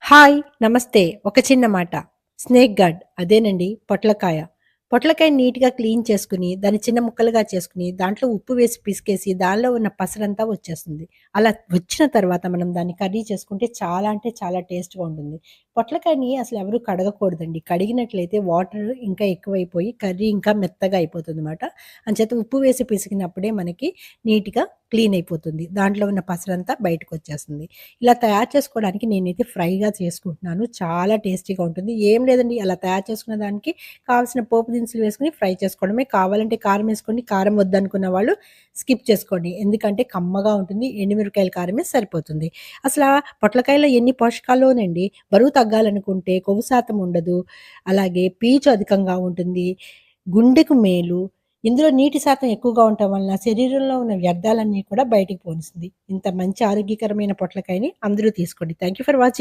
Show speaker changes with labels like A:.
A: Hi! నమస్తే. ఒక చిన్న మాట. స్నేక్ గార్డ్ అదేనండి పొట్లకాయ. పొట్లకాయ నీట్‌గా క్లీన్ చేసుకొని, దాన్ని చిన్న ముక్కలుగా చేసుకొని, దాంట్లో ఉప్పు వేసి పిసికేసి, దానిలో ఉన్న పసరంతా వచ్చేస్తుంది. అలా వచ్చిన తర్వాత మనం దాన్ని కర్రీ చేసుకుంటే చాలా అంటే చాలా టేస్ట్‌గా ఉంటుంది. పొట్లకాయని అసలెవరు కడగకూడదండి. కడిగినట్లయితే వాటర్ ఇంకా ఎక్కువైపోయి కర్రీ ఇంకా మెత్తగా అయిపోతుందన్నమాట. అంచేత ఉప్పు వేసి పిసికినప్పుడే మనకి నీట్‌గా క్లీన్ అయిపోతుంది. దాంట్లో ఉన్న పసరంతా బయటకొచ్చేస్తుంది. ఇలా తయారు చేసుకోవడానికి నేనైతే ఫ్రైగా చేసుకుంటున్నాను. చాలా టేస్టీగా ఉంటుంది. ఏం లేదండి అలా తయారు చేసుకున్న దానికి కావాల్సిన పోపు దినుసులు వేసుకొని ఫ్రై చేసుకోవడమే. కావాలంటే కారం ఏసుకోండి. కారం వద్దనుకున్న వాళ్ళు స్కిప్ చేసుకోండి. ఎందుకంటే కమ్మగా ఉంటుంది. ఎండుమిరపకాయల కారమే సరిపోతుంది. అసలా పొట్లకాయలో ఎన్ని పోషకాలోనండి. బరువు తగ్గాలనుకుంటే కొవ్వు శాతం ఉండదు. అలాగే పీచు అధికంగా ఉంటుంది. గుండెకు మేలు. ఇందులో నీటి శాతం ఎక్కువగా ఉండటం వలన శరీరంలో ఉన్న వ్యర్థాలన్నీ కూడా బయటికి పోనిస్తుంది. ఇంత మంచి ఆరోగ్యకరమైన పొట్లకాయని అందరూ తీసుకోండి. Thank you for watching.